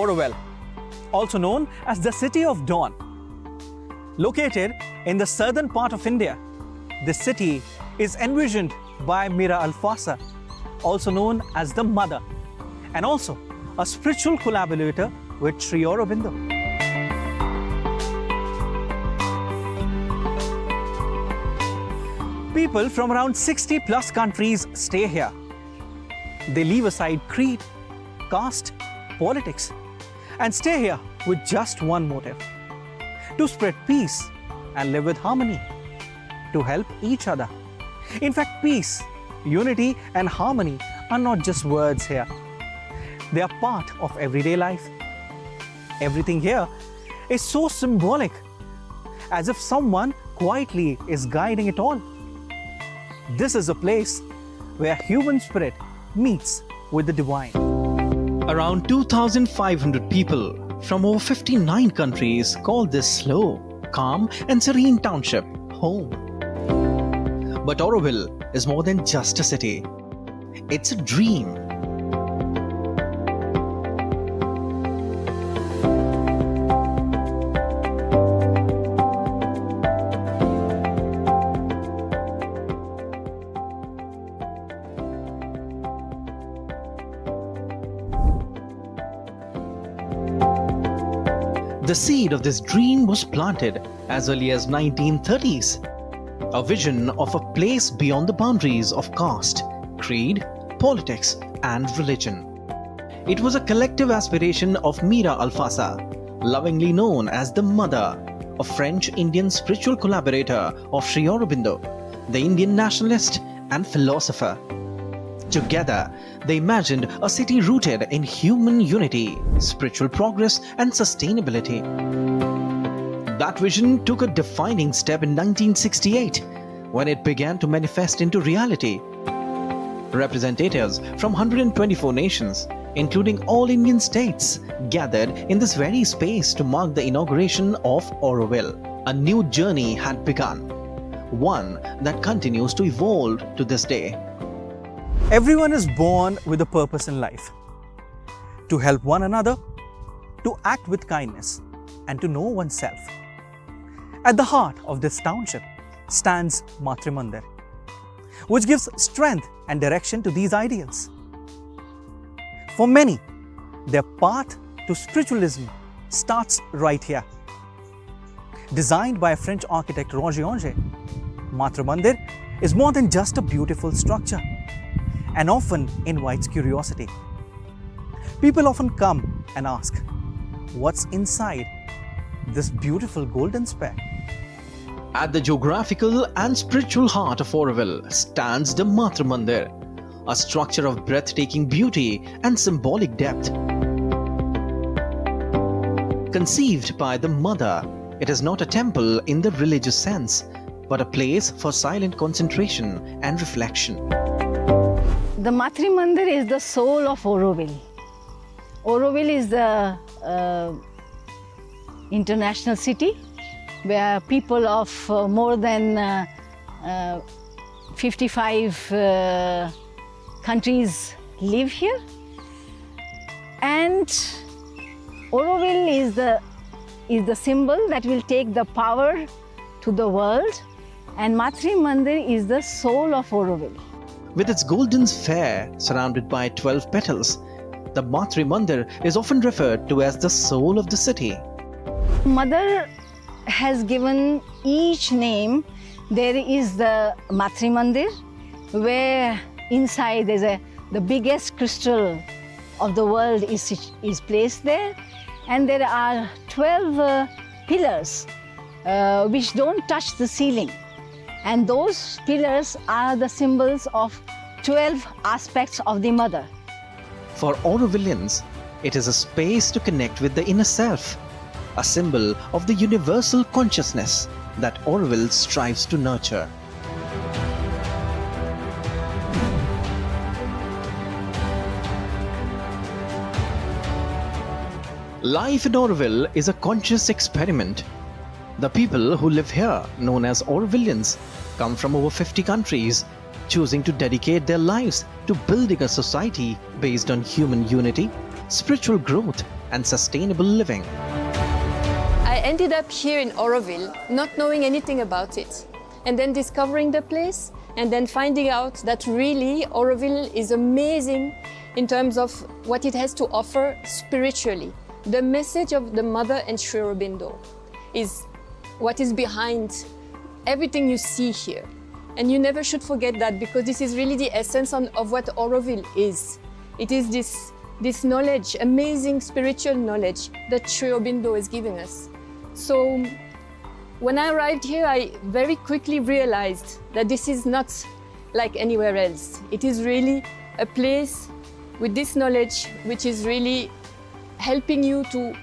Auroville, also known as the City of Dawn. Located in the southern part of India, this city is envisioned by Mira Alfasa, also known as the Mother, and also a spiritual collaborator with Sri Aurobindo. People from around 60 plus countries stay here. They leave aside creed, caste, politics, and stay here with just one motive: to spread peace and live with harmony, to help each other. In fact, peace, unity, and harmony are not just words here. They are part of everyday life. Everything here is so symbolic, as if someone quietly is guiding it all. This is a place where human spirit meets with the divine. Around 2,500 people from over 59 countries call this slow, calm, and serene township home. But Auroville is more than just a city. It's a dream. The seed of this dream was planted as early as 1930s. A vision of a place beyond the boundaries of caste, creed, politics, and religion. It was a collective aspiration of Mira Alfasa, lovingly known as the Mother, a French-Indian spiritual collaborator of Sri Aurobindo, the Indian nationalist and philosopher. Together, they imagined a city rooted in human unity, spiritual progress, and sustainability. That vision took a defining step in 1968, when it began to manifest into reality. Representatives from 124 nations, including all Indian states, gathered in this very space to mark the inauguration of Auroville. A new journey had begun, one that continues to evolve to this day. Everyone is born with a purpose in life: to help one another, to act with kindness, and to know oneself. At the heart of this township stands Matri Mandir, which gives strength and direction to these ideals. For many, their path to spiritualism starts right here. Designed by French architect Roger Anger, Matri Mandir is more than just a beautiful structure, and often invites curiosity. People often come and ask, what's inside this beautiful golden sphere? At the geographical and spiritual heart of Auroville stands the Matri Mandir, a structure of breathtaking beauty and symbolic depth. Conceived by the Mother, it is not a temple in the religious sense, but a place for silent concentration and reflection. The Matri Mandir is the soul of Auroville. Auroville is the international city where people of more than 55 countries live here. And Auroville is the symbol that will take the power to the world, and Matri Mandir is the soul of Auroville. With its golden sphere surrounded by 12 petals, the Matri Mandir is often referred to as the soul of the city. Mother has given each name. There is the Matri Mandir, where inside the biggest crystal of the world is placed there, and there are 12 pillars which don't touch the ceiling. And those pillars are the symbols of 12 aspects of the Mother. For Aurovillians, it is a space to connect with the inner self, a symbol of the universal consciousness that Auroville strives to nurture. Life in Auroville is a conscious experiment. The people who live here, known as Aurovillians, come from over 50 countries, choosing to dedicate their lives to building a society based on human unity, spiritual growth, and sustainable living. I ended up here in Auroville, not knowing anything about it, and then discovering the place, and then finding out that really Auroville is amazing in terms of what it has to offer spiritually. The message of the Mother and Sri Aurobindo is what is behind everything you see here. And you never should forget that, because this is really the essence of what Auroville is. It is this knowledge, amazing spiritual knowledge that Sri Aurobindo is giving us. So when I arrived here, I very quickly realized that this is not like anywhere else. It is really a place with this knowledge which is really helping you to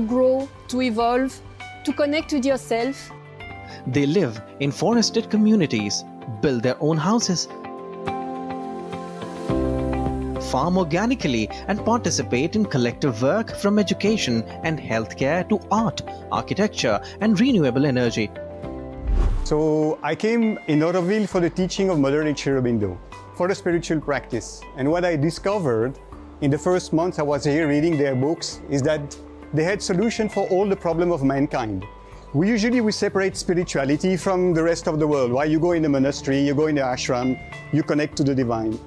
grow, to evolve, to connect with yourself. They live in forested communities, build their own houses, farm organically, and participate in collective work from education and healthcare to art, architecture, and renewable energy. So I came in Auroville for the teaching of Mother and Sri Aurobindo, for the spiritual practice. And what I discovered in the first months I was here reading their books is that they had solution for all the problem of mankind. We separate spirituality from the rest of the world. Why you go in a monastery, you go in the ashram, you connect to the divine.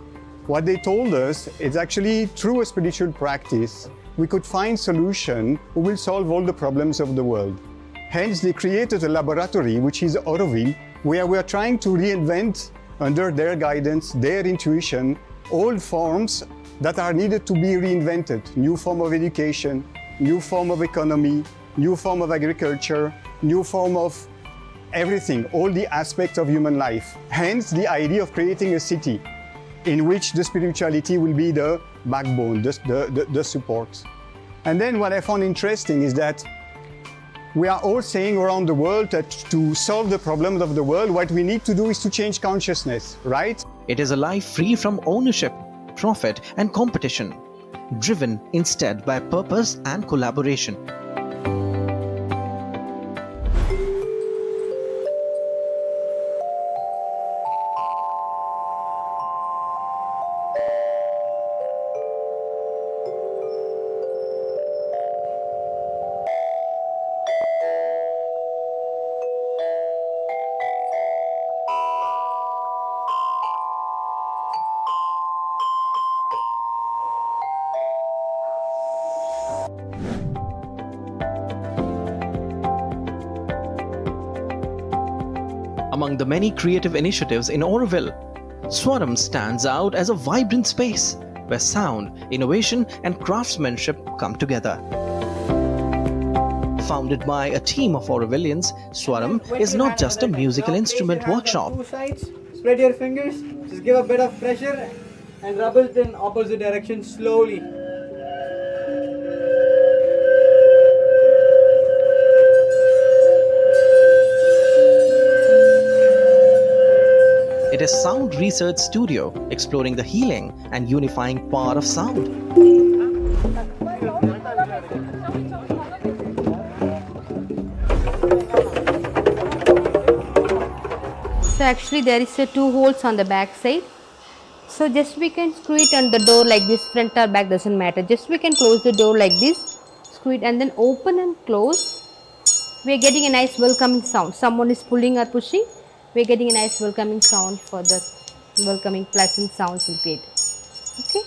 What they told us is actually through a spiritual practice, we could find solution who will solve all the problems of the world. Hence, they created a laboratory, which is Auroville, where we are trying to reinvent, under their guidance, their intuition, old forms that are needed to be reinvented. New form of education, new form of economy, new form of agriculture, new form of everything, all the aspects of human life. Hence, the idea of creating a city in which the spirituality will be the backbone, the support. And then what I found interesting is that we are all saying around the world that to solve the problems of the world, what we need to do is to change consciousness, right? It is a life free from ownership, profit, and competition, driven instead by purpose and collaboration. Among the many creative initiatives in Auroville, Swaram stands out as a vibrant space where sound, innovation, and craftsmanship come together. Founded by a team of Aurovillians, Swaram is not just a musical instrument workshop. Two sides, spread your fingers, just give a bit of pressure and rub it in opposite direction slowly. It is Sound Research Studio, exploring the healing and unifying power of sound. So actually there is two holes on the back side. So just we can screw it on the door like this, front or back doesn't matter. Just we can close the door like this, screw it and then open and close. We are getting a nice welcoming sound. Someone is pulling or pushing. We are getting a nice welcoming sound for the welcoming pleasant sounds will create. Okay.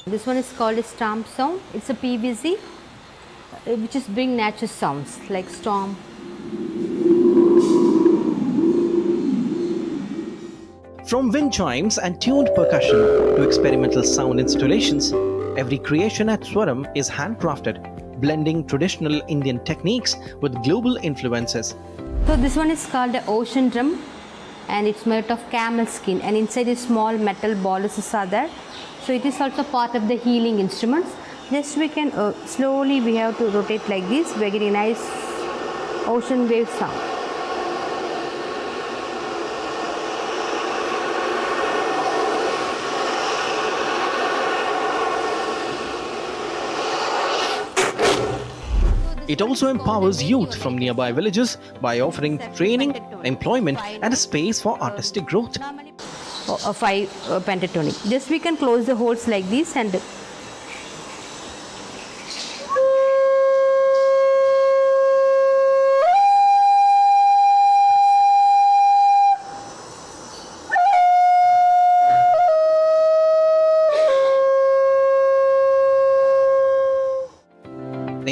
This one is called a stomp sound. It's a PVC which is bring natural sounds like storm. From wind chimes and tuned percussion to experimental sound installations, every creation at Swaram is handcrafted, blending traditional Indian techniques with global influences. So this one is called the ocean drum and it's made of camel skin and inside is small metal boluses are there. So it is also part of the healing instruments. Just we can slowly we have to rotate like this. We are getting a nice ocean wave sound. It also empowers youth from nearby villages by offering training, employment, and a space for artistic growth. A 5 pentatonic. Just we can close the holes like this and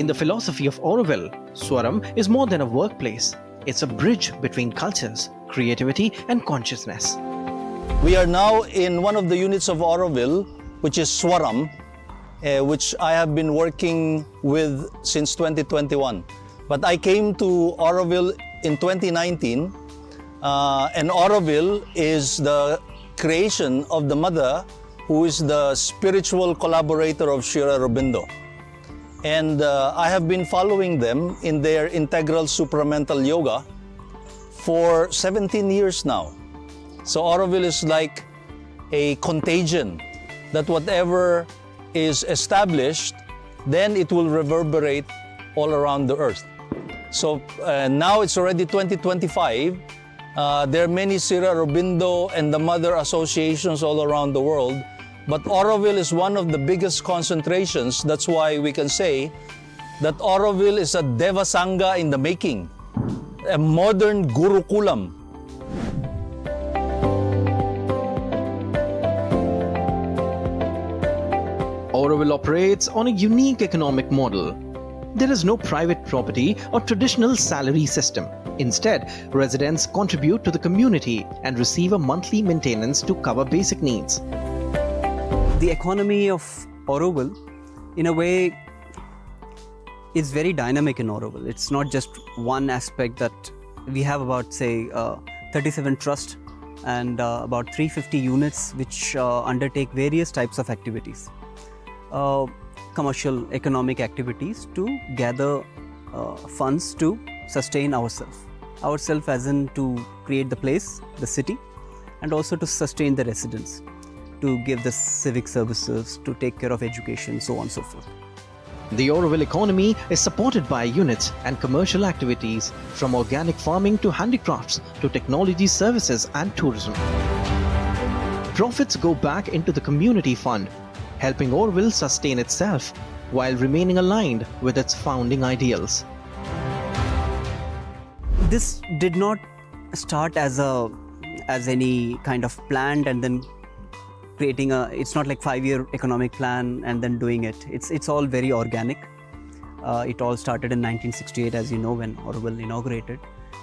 In the philosophy of Auroville, Swaram is more than a workplace. It's a bridge between cultures, creativity and consciousness. We are now in one of the units of Auroville, which is Swaram, which I have been working with since 2021. But I came to Auroville in 2019, and Auroville is the creation of the mother, who is the spiritual collaborator of Sire Aurobindo. And I have been following them in their integral supramental yoga for 17 years now. So Auroville is like a contagion that whatever is established, then it will reverberate all around the earth. So now it's already 2025. There are many Sire Aurobindo and the mother associations all around the world. But Auroville is one of the biggest concentrations. That's why we can say that Auroville is a Deva Sangha in the making, a modern Gurukulam. Auroville operates on a unique economic model. There is no private property or traditional salary system. Instead, residents contribute to the community and receive a monthly maintenance to cover basic needs. The economy of Auroville, in a way, is very dynamic in Auroville. It's not just one aspect that we have about, say, 37 trusts and about 350 units which undertake various types of activities, commercial, economic activities to gather funds to sustain ourselves. Ourselves as in to create the place, the city, and also to sustain the residents, to give the civic services, to take care of education, so on and so forth. The Auroville economy is supported by units and commercial activities, from organic farming to handicrafts to technology services and tourism. Profits go back into the community fund, helping Auroville sustain itself while remaining aligned with its founding ideals. This did not start as any kind of planned and then creating it's not like 5-year economic plan and then doing it. It's all very organic. It all started in 1968, as you know, when Auroville inaugurated.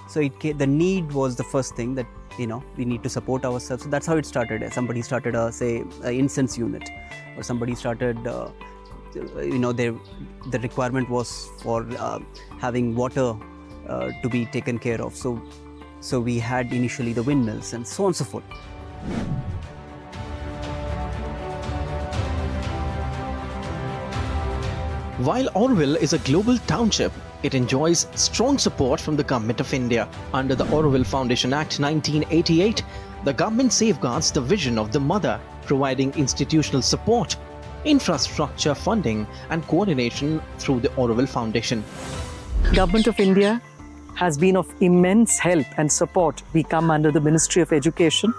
So the need was the first thing that, we need to support ourselves. So that's how it started. Somebody started say an incense unit, or somebody started, the requirement was for having water to be taken care of. So we had initially the windmills and so on and so forth. While Auroville is a global township, it enjoys strong support from the Government of India. Under the Auroville Foundation Act 1988, the government safeguards the vision of the mother, providing institutional support, infrastructure funding and coordination through the Auroville Foundation. Government of India has been of immense help and support. We come under the Ministry of Education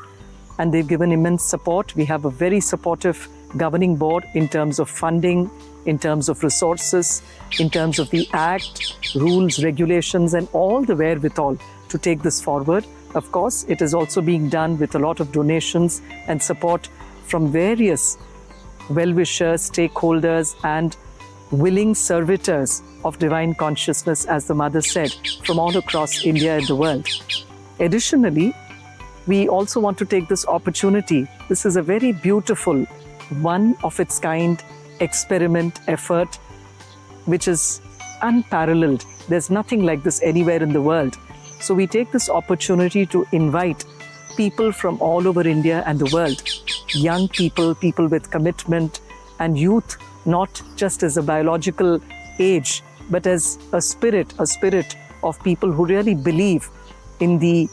and they've given immense support. We have a very supportive governing board in terms of funding, in terms of resources, in terms of the Act, rules, regulations, and all the wherewithal to take this forward. Of course, it is also being done with a lot of donations and support from various well-wishers, stakeholders, and willing servitors of divine consciousness, as the mother said, from all across India and the world. Additionally, we also want to take this opportunity. This is a very beautiful, one of its kind experiment effort, which is unparalleled. There's nothing like this anywhere in the world. So we take this opportunity to invite people from all over India and the world, young people, people with commitment, and youth, not just as a biological age, but as a spirit of people who really believe in the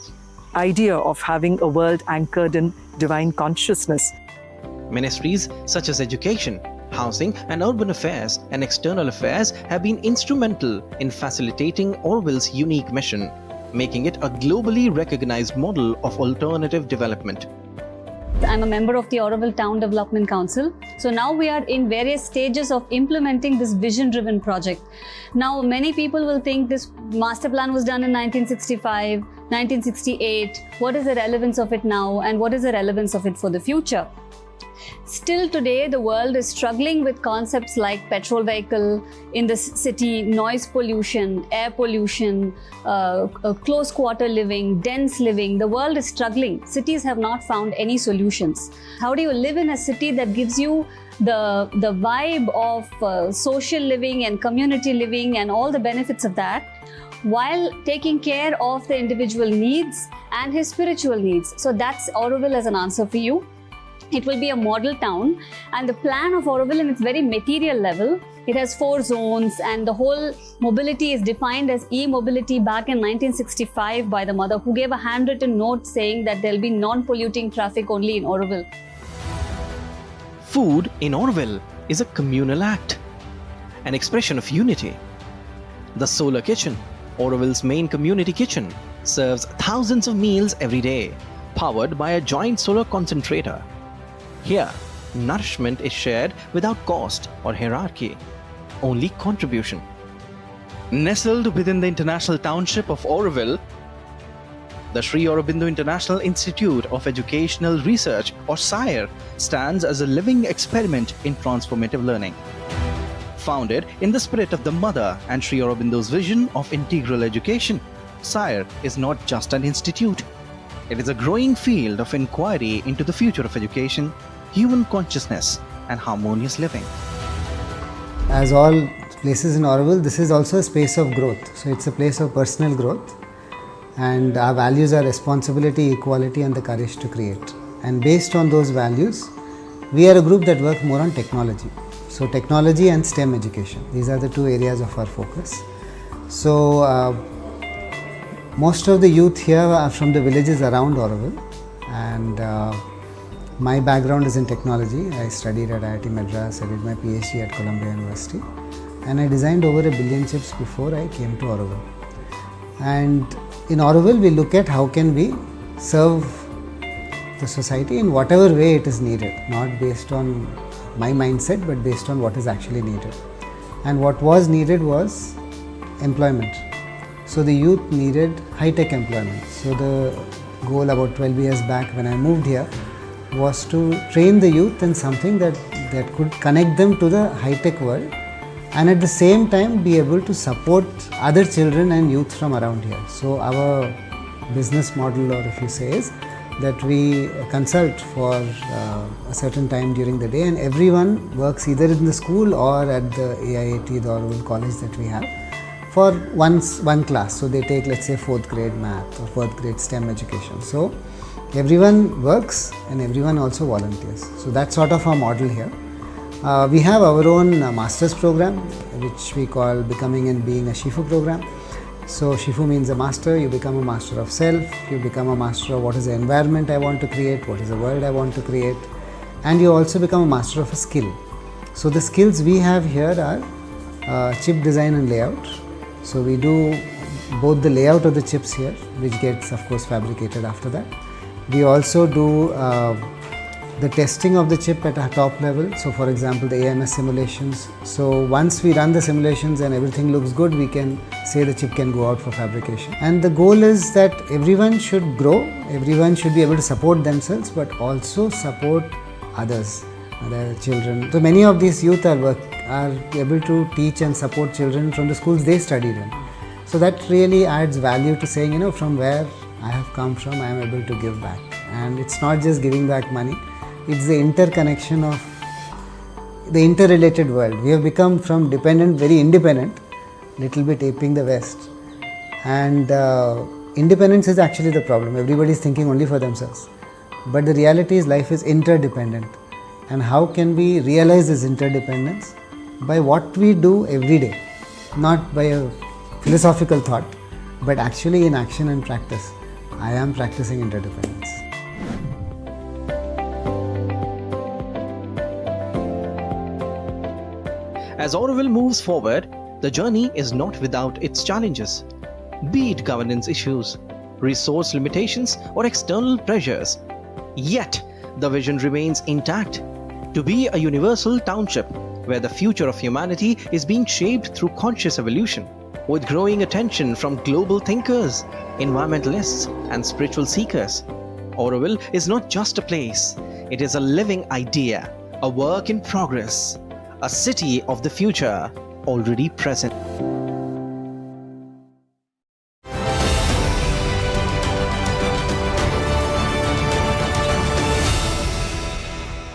idea of having a world anchored in divine consciousness. Ministries such as education, housing and urban affairs and external affairs have been instrumental in facilitating Auroville's unique mission, making it a globally recognized model of alternative development. I'm a member of the Auroville Town Development Council. So now we are in various stages of implementing this vision-driven project. Now many people will think this master plan was done in 1965, 1968. What is the relevance of it now and what is the relevance of it for the future? Still today, the world is struggling with concepts like petrol vehicle in the city, noise pollution, air pollution, close quarter living, dense living. The world is struggling. Cities have not found any solutions. How do you live in a city that gives you the vibe of social living and community living and all the benefits of that, while taking care of the individual needs and his spiritual needs? So that's Auroville as an answer for you. It will be a model town, and the plan of Auroville in its very material level, it has 4 zones, and the whole mobility is defined as e-mobility back in 1965 by the mother, who gave a handwritten note saying that there will be non-polluting traffic only in Auroville. Food in Auroville is a communal act, an expression of unity. The Solar Kitchen, Auroville's main community kitchen, serves thousands of meals every day, powered by a giant solar concentrator. Here, nourishment is shared without cost or hierarchy, only contribution. Nestled within the international township of Auroville, the Sri Aurobindo International Institute of Educational Research, or Sire, stands as a living experiment in transformative learning. Founded in the spirit of the mother and Sri Aurobindo's vision of integral education, Sire is not just an institute. It is a growing field of inquiry into the future of education, human consciousness, and harmonious living. As all places in Auroville, this is also a space of growth. So it's a place of personal growth, and our values are responsibility, equality, and the courage to create. And based on those values, we are a group that work more on technology. So technology and STEM education, these are the 2 areas of our focus. So most of the youth here are from the villages around Auroville, and my background is in technology. I studied at IIT Madras, I did my PhD at Columbia University, and I designed over 1 billion chips before I came to Auroville. And in Auroville, we look at how can we serve the society in whatever way it is needed, not based on my mindset, but based on what is actually needed. And what was needed was employment. So the youth needed high-tech employment. So the goal about 12 years back when I moved here was to train the youth in something that could connect them to the high-tech world, and at the same time be able to support other children and youth from around here. So our business model, or if you say, is that we consult for a certain time during the day, and everyone works either in the school or at the AIAT, the Auroville college that we have, for one class. So they take, let's say, 4th grade math or 4th grade STEM education. So everyone works and everyone also volunteers. So that's sort of our model here. We have our own master's program, which we call Becoming and Being a Shifu program. So Shifu means a master. You become a master of self, you become a master of what is the environment I want to create, what is the world I want to create, and you also become a master of a skill. So the skills we have here are chip design and layout. So we do both the layout of the chips here, which gets of course fabricated after that. We also do the testing of the chip at a top level. So for example, the AMS simulations. So once we run the simulations and everything looks good, we can say the chip can go out for fabrication. And the goal is that everyone should grow, everyone should be able to support themselves, but also support others, other children. So many of these youth are able to teach and support children from the schools they studied in. So that really adds value to saying, from where I have come from, I am able to give back. And it's not just giving back money, it's the interconnection of the interrelated world. We have become from dependent, very independent, little bit aping the West. And independence is actually the problem. Everybody is thinking only for themselves. But the reality is life is interdependent. And how can we realize this interdependence? By what we do every day, not by a philosophical thought, but actually in action and practice. I am practicing interdependence. As Auroville moves forward, the journey is not without its challenges, be it governance issues, resource limitations, or external pressures. Yet, the vision remains intact, to be a universal township where the future of humanity is being shaped through conscious evolution. With growing attention from global thinkers, environmentalists, and spiritual seekers, Auroville is not just a place, It is a living idea, a work in progress, a city of the future already present.